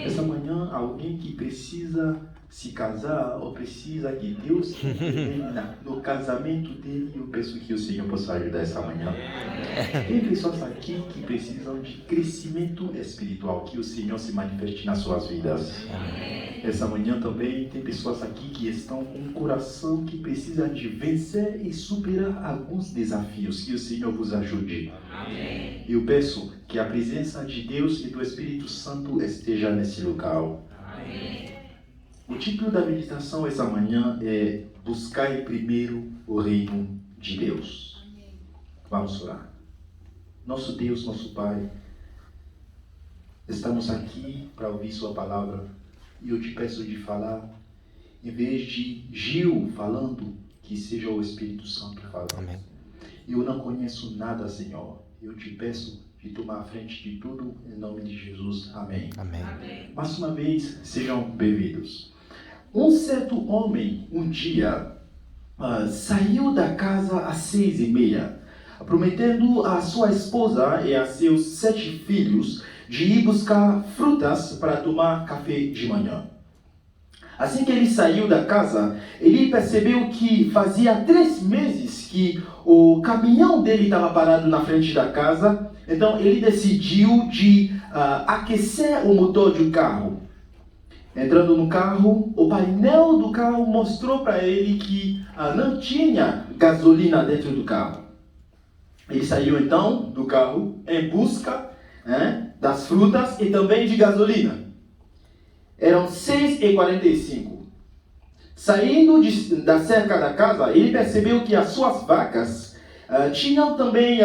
Essa manhã, alguém que precisa se casar ou precisa que Deus intervenha no casamento dele, eu peço que o Senhor possa ajudar essa manhã. Tem pessoas aqui que precisam de crescimento espiritual, que o Senhor se manifeste nas suas vidas. Essa manhã também tem pessoas aqui que estão com um coração que precisa de vencer e superar alguns desafios, que o Senhor vos ajude. Eu peço que a presença de Deus e do Espírito Santo esteja nesse local. O título da meditação essa manhã é Buscai primeiro o reino de Deus. Vamos orar. Nosso Deus, nosso Pai, estamos aqui para ouvir Sua palavra e eu te peço de falar, em vez de Gil falando, que seja o Espírito Santo falando. Amém. Eu não conheço nada, Senhor. Eu te peço de tomar a frente de tudo, em nome de Jesus. Amém. Amém. Mais uma vez, sejam bem-vindos. Um certo homem, um dia, saiu da casa às 6:30, prometendo à sua esposa e a seus 7 filhos de ir buscar frutas para tomar café de manhã. Assim que ele saiu da casa, ele percebeu que fazia 3 meses que o caminhão dele estava parado na frente da casa. Então ele decidiu de aquecer o motor do carro. Entrando no carro, o painel do carro mostrou para ele que não tinha gasolina dentro do carro. Ele saiu então do carro em busca das frutas e também de gasolina. Eram 6:45. Saindo da cerca da casa, ele percebeu que as suas vacas tinham também,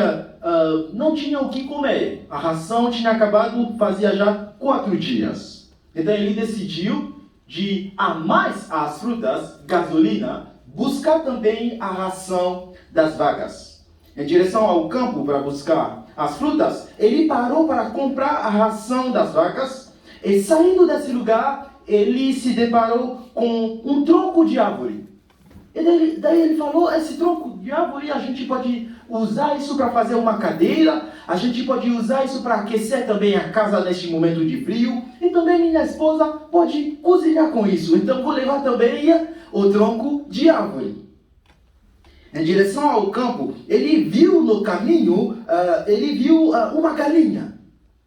não tinham o que comer. A ração tinha acabado fazia já 4 dias. Então ele decidiu de, a mais as frutas, gasolina, buscar também a ração das vacas. Em direção ao campo para buscar as frutas, ele parou para comprar a ração das vacas e saindo desse lugar, ele se deparou com um tronco de árvore. E daí ele falou, esse tronco de árvore a gente pode usar isso para fazer uma cadeira, a gente pode usar isso para aquecer também a casa neste momento de frio, e também minha esposa pode cozinhar com isso. Então vou levar também o tronco de árvore. Em direção ao campo, ele viu no caminho, uma galinha.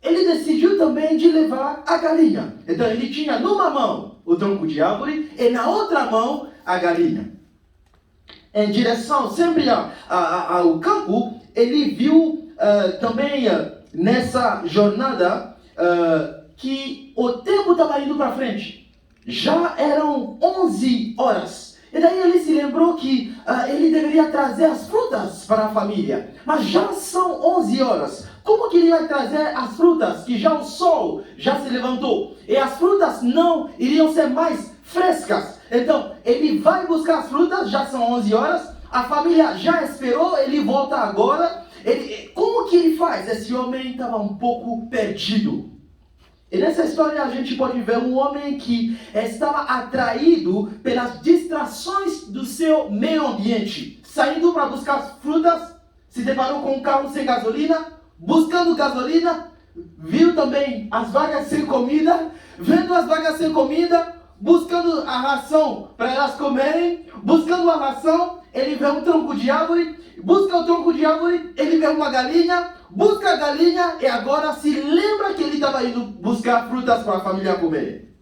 Ele decidiu também de levar a galinha. Então ele tinha numa mão o tronco de árvore e na outra mão a galinha. Em direção sempre ao campo, ele viu também nessa jornada que o tempo estava indo para frente. Já eram 11 horas. E daí ele se lembrou que ele deveria trazer as frutas para a família. Mas já são 11 horas. Como que ele vai trazer as frutas que já o sol já se levantou? E as frutas não iriam ser mais frescas. Então, ele vai buscar as frutas, já são 11 horas. A família já esperou, ele volta agora. Como que ele faz? Esse homem estava um pouco perdido. E nessa história a gente pode ver um homem que estava atraído pelas distrações do seu meio ambiente. Saindo para buscar as frutas, se deparou com um carro sem gasolina. Buscando gasolina, viu também as vagas sem comida, vendo as vagas sem comida, buscando a ração para elas comerem, buscando a ração, ele vê um tronco de árvore, busca o tronco de árvore, ele vê uma galinha, busca a galinha e agora se lembra que ele estava indo buscar frutas para a família comer.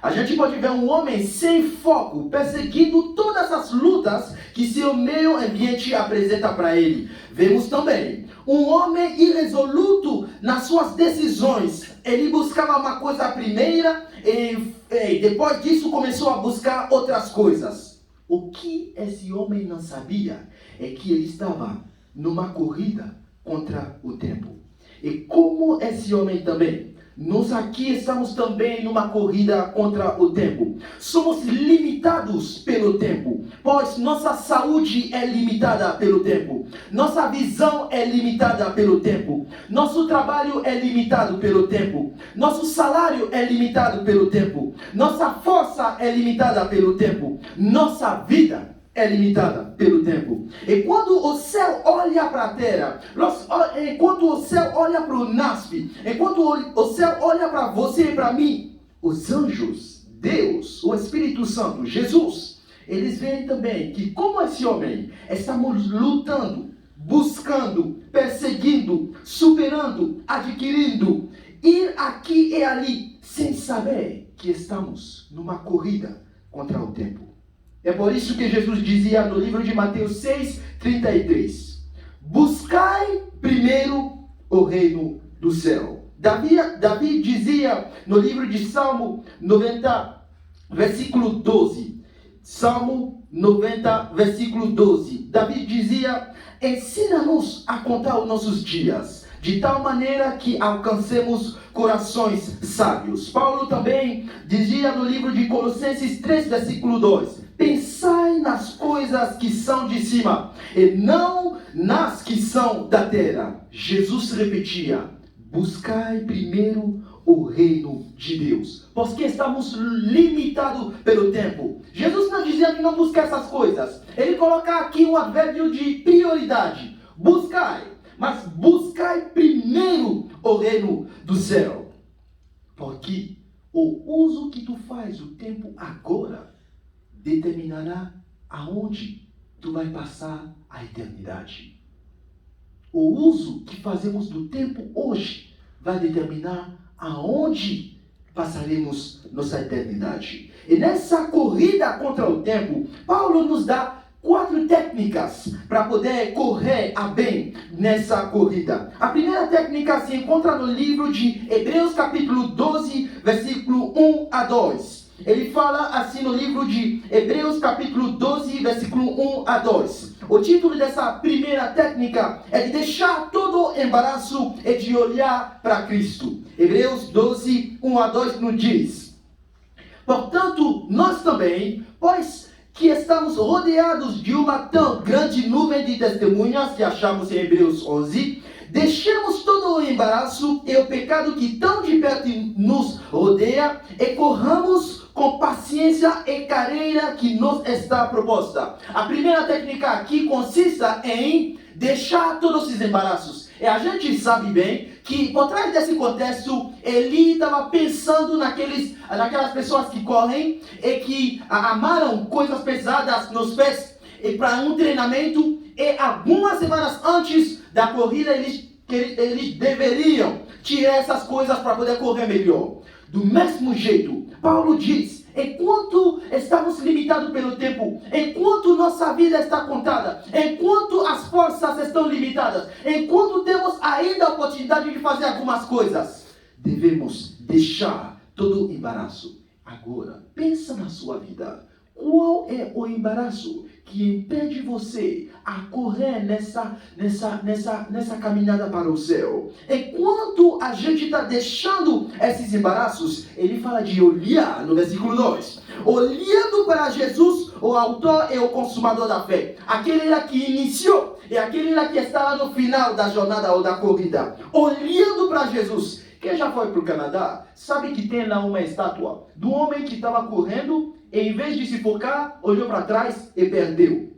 A gente pode ver um homem sem foco, perseguindo todas as lutas que seu meio ambiente apresenta para ele. Vemos também um homem irresoluto nas suas decisões. Ele buscava uma coisa primeira e depois disso começou a buscar outras coisas. O que esse homem não sabia é que ele estava numa corrida contra o tempo. E como esse homem também, nós aqui estamos também numa corrida contra o tempo. Somos limitados pelo tempo, pois nossa saúde é limitada pelo tempo. Nossa visão é limitada pelo tempo. Nosso trabalho é limitado pelo tempo. Nosso salário é limitado pelo tempo. Nossa força é limitada pelo tempo. Nossa vida é limitada pelo tempo. E quando o céu olha para a terra, enquanto o céu olha para o NASP, enquanto o céu olha para você e para mim, os anjos, Deus, o Espírito Santo, Jesus, eles veem também que, como esse homem, estamos lutando, buscando, perseguindo, superando, adquirindo, ir aqui e ali, sem saber que estamos numa corrida contra o tempo. É por isso que Jesus dizia no livro de Mateus 6:33, buscai primeiro o reino do céu. Davi dizia no livro de Salmo 90, versículo 12, Salmo 90, versículo 12, Davi dizia, ensina-nos a contar os nossos dias, de tal maneira que alcancemos corações sábios. Paulo também dizia no livro de Colossenses 3, versículo 2, pensai nas coisas que são de cima, e não nas que são da terra. Jesus repetia, buscai primeiro o reino de Deus, porque estamos limitados pelo tempo. Jesus não dizia que não busque essas coisas. Ele coloca aqui um advérbio de prioridade. Buscai, mas buscai primeiro o reino do céu. Porque o uso que tu faz do tempo agora determinará aonde tu vai passar a eternidade. O uso que fazemos do tempo hoje vai determinar aonde passaremos nossa eternidade. E nessa corrida contra o tempo, Paulo nos dá 4 técnicas para poder correr a bem nessa corrida. A primeira técnica se encontra no livro de Hebreus capítulo 12, versículo 1 a 2. Ele fala assim no livro de Hebreus capítulo 12, versículo 1 a 2. O título dessa primeira técnica é de deixar todo embaraço e de olhar para Cristo. Hebreus 12, 1 a 2 nos diz, portanto, nós também, pois que estamos rodeados de uma tão grande nuvem de testemunhas, que achamos em Hebreus 11, deixemos todo o embaraço e o pecado que tão de perto nos rodeia e corramos com paciência e carreira que nos está proposta. A primeira técnica aqui consiste em deixar todos esses embaraços. E a gente sabe bem que por trás desse contexto, ele estava pensando naquelas pessoas que correm e que amaram coisas pesadas nos pés e para um treinamento, e algumas semanas antes da corrida eles deveriam tirar essas coisas para poder correr melhor. Do mesmo jeito, Paulo diz, enquanto estamos limitados pelo tempo, enquanto nossa vida está contada, enquanto as forças estão limitadas, enquanto temos ainda a oportunidade de fazer algumas coisas, devemos deixar todo o embaraço. Agora, pensa na sua vida. Qual é o embaraço que impede você a correr nessa caminhada para o céu? Enquanto a gente está deixando esses embaraços, ele fala de olhar no versículo 2. Olhando para Jesus, o autor e o consumador da fé. Aquele lá que iniciou e aquele lá que está lá no final da jornada ou da corrida. Olhando para Jesus. Quem já foi para o Canadá sabe que tem lá uma estátua do homem que estava correndo e, em vez de se focar, olhou para trás e perdeu.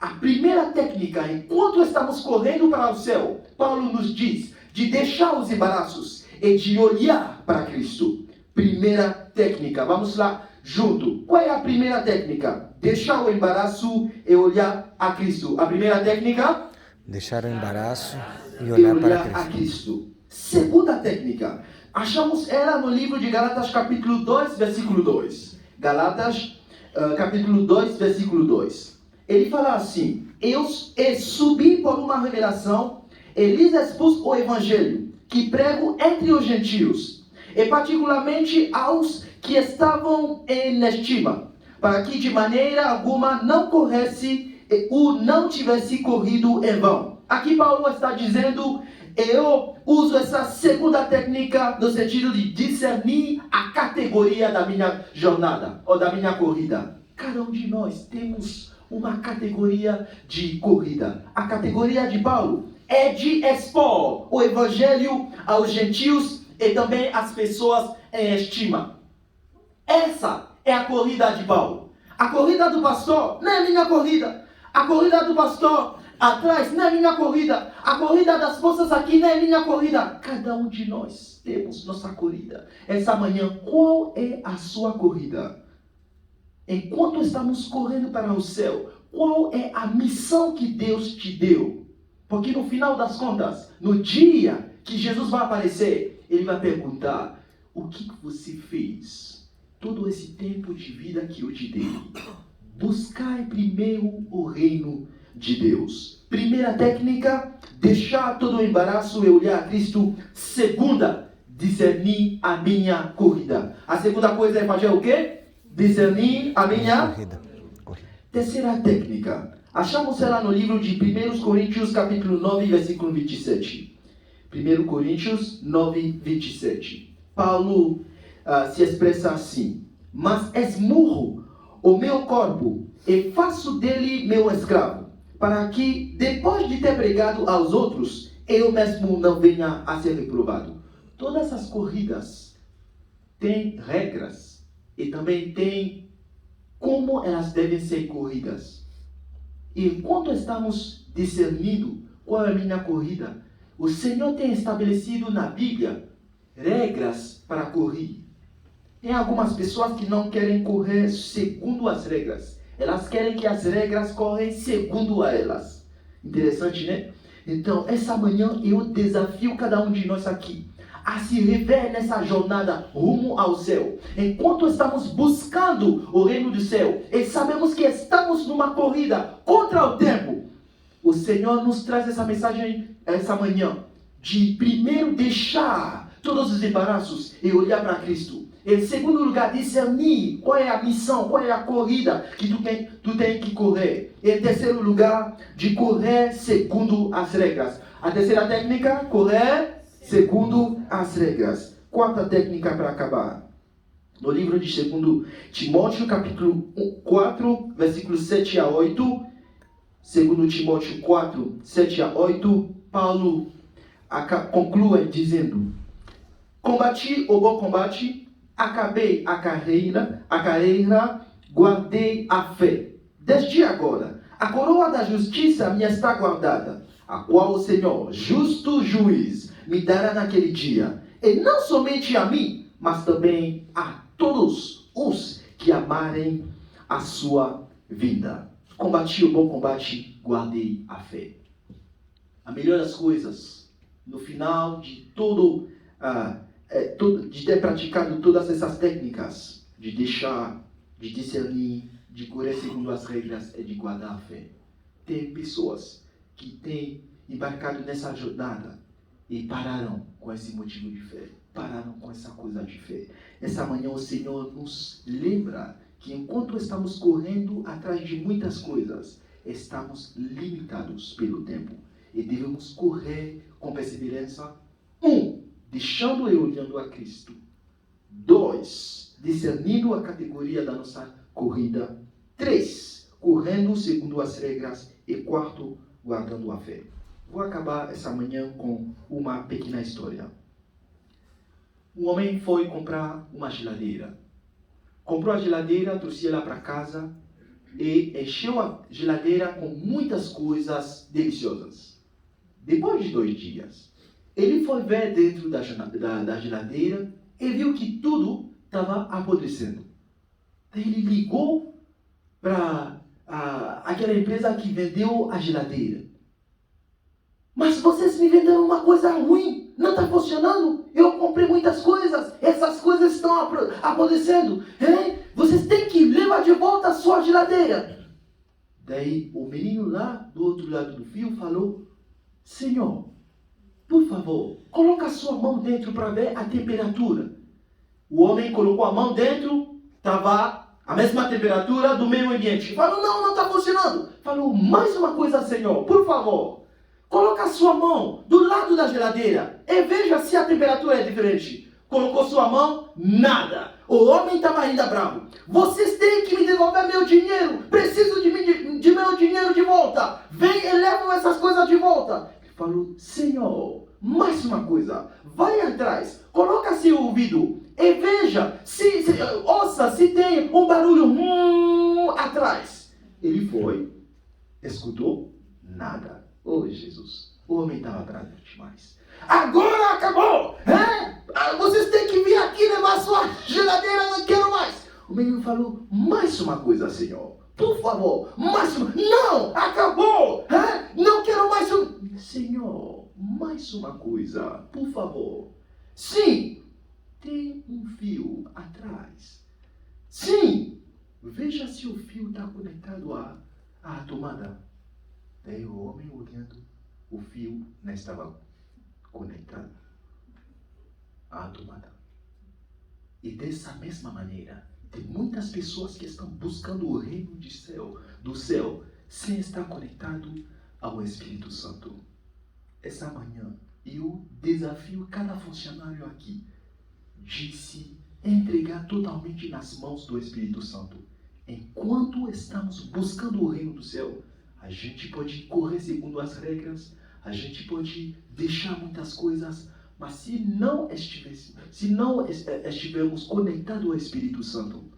A primeira técnica, enquanto estamos correndo para o céu, Paulo nos diz de deixar os embaraços e de olhar para Cristo. Primeira técnica, vamos lá junto. Qual é a primeira técnica? Deixar o embaraço e olhar a Cristo. A primeira técnica? Deixar o embaraço e olhar para Cristo. Segunda técnica, achamos ela no livro de Gálatas capítulo 2, versículo 2. Gálatas capítulo 2, versículo 2. Ele fala assim, eu subi por uma revelação, e lhes expus o evangelho, que prego entre os gentios, e particularmente aos que estavam em estima, para que de maneira alguma não corresse ou não tivesse corrido em vão. Aqui Paulo está dizendo, eu uso essa segunda técnica no sentido de discernir a categoria da minha jornada ou da minha corrida. Cada um de nós temos uma categoria de corrida. A categoria de Paulo é de expor o evangelho aos gentios e também às pessoas em estima. Essa é a corrida de Paulo. A corrida do pastor não é minha corrida. A corrida do pastor atrás não é minha corrida. A corrida das moças aqui não é minha corrida. Cada um de nós temos nossa corrida. Essa manhã, qual é a sua corrida? Enquanto estamos correndo para o céu, qual é a missão que Deus te deu? Porque no final das contas, no dia que Jesus vai aparecer, Ele vai perguntar: o que você fez todo esse tempo de vida que eu te dei? Buscai primeiro o reino de Deus. Primeira técnica, deixar todo o embaraço e olhar a Cristo. Segunda, discernir a minha corrida. A segunda coisa é fazer o quê? Discernir a minha corrida. Terceira técnica, achamos ela no livro de 1 Coríntios capítulo 9, versículo 27. 1 Coríntios 9, 27. Paulo se expressa assim: mas esmurro o meu corpo e faço dele meu escravo, para que, depois de ter pregado aos outros, eu mesmo não venha a ser reprovado. Todas as corridas têm regras e também têm como elas devem ser corridas. E enquanto estamos discernindo qual é a minha corrida, o Senhor tem estabelecido na Bíblia regras para correr. Tem algumas pessoas que não querem correr segundo as regras. Elas querem que as regras correm segundo a elas. Interessante, né? Então, essa manhã eu desafio cada um de nós aqui a se rever nessa jornada rumo ao céu. Enquanto estamos buscando o reino do céu e sabemos que estamos numa corrida contra o tempo, o Senhor nos traz essa mensagem essa manhã de primeiro deixar todos os embaraços e olhar para Cristo. Em segundo lugar, discernir qual é a missão, qual é a corrida que tu tem que correr. Em terceiro lugar, de correr segundo as regras. A terceira técnica, correr segundo as regras. Quarta técnica para acabar. No livro de 2 Timóteo, capítulo 4, versículos 7 a 8. 2 Timóteo 4, 7 a 8. Paulo conclui dizendo: combati o bom combate, acabei a carreira, guardei a fé. Desde agora, a coroa da justiça me está guardada, a qual o Senhor, justo juiz, me dará naquele dia. E não somente a mim, mas também a todos os que amarem a sua vinda. Combati o bom combate, guardei a fé. A melhor das coisas, no final de de ter praticado todas essas técnicas, de deixar, de discernir, de correr segundo as regras, é de guardar a fé. Tem pessoas que têm embarcado nessa jornada e pararam com esse motivo de fé, pararam com essa coisa de fé. Essa manhã o Senhor nos lembra que enquanto estamos correndo atrás de muitas coisas, estamos limitados pelo tempo e devemos correr com perseverança. 1. Deixando e olhando a Cristo. 2. Discernindo a categoria da nossa corrida. 3. Correndo segundo as regras. E 4. Guardando a fé. Vou acabar essa manhã com uma pequena história. Um homem foi comprar uma geladeira. Comprou a geladeira, trouxe ela para casa e encheu a geladeira com muitas coisas deliciosas. Depois de 2 dias, ele foi ver dentro da geladeira e viu que tudo estava apodrecendo. Daí ele ligou para aquela empresa que vendeu a geladeira. Mas vocês me venderam uma coisa ruim, não está funcionando. Eu comprei muitas coisas, essas coisas estão apodrecendo. Vocês têm que levar de volta a sua geladeira. Daí o menino lá do outro lado do fio falou: Senhor, por favor, coloca a sua mão dentro para ver a temperatura. O homem colocou a mão dentro, estava a mesma temperatura do meio ambiente. Falou: não está funcionando. Falou: mais uma coisa, Senhor, por favor, coloca a sua mão do lado da geladeira e veja se a temperatura é diferente. Colocou sua mão, nada. O homem estava ainda bravo. Vocês têm que me devolver meu dinheiro. Preciso de meu dinheiro de volta. Vem e levam essas coisas de volta. Ele falou: Senhor, mais uma coisa. Vai atrás, coloca seu ouvido e veja, ouça se tem um barulho pouquinho atrás. Ele foi, escutou, nada. Oh, Jesus, o homem estava atrás demais. Agora acabou! Vocês têm que vir aqui levar sua geladeira, não quero mais. O menino falou, mais uma coisa, Senhor. Por favor, mais uma. Não, acabou! Não quero mais um. Senhor, mais uma coisa, por favor. Sim, tem um fio atrás. Sim, veja se o fio está conectado à tomada. Daí o homem olhando, o fio não estava conectado à tomada. E dessa mesma maneira, tem muitas pessoas que estão buscando o reino do céu sem estar conectado ao Espírito Santo. Essa manhã, eu desafio cada funcionário aqui de se entregar totalmente nas mãos do Espírito Santo. Enquanto estamos buscando o reino do céu, a gente pode correr segundo as regras, a gente pode deixar muitas coisas, mas se não estivermos conectados ao Espírito Santo,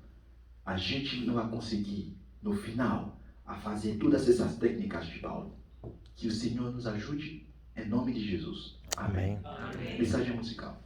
a gente não vai conseguir, no final, a fazer todas essas técnicas de Paulo. Que o Senhor nos ajude, em nome de Jesus. Amém. Amém. Mensagem musical.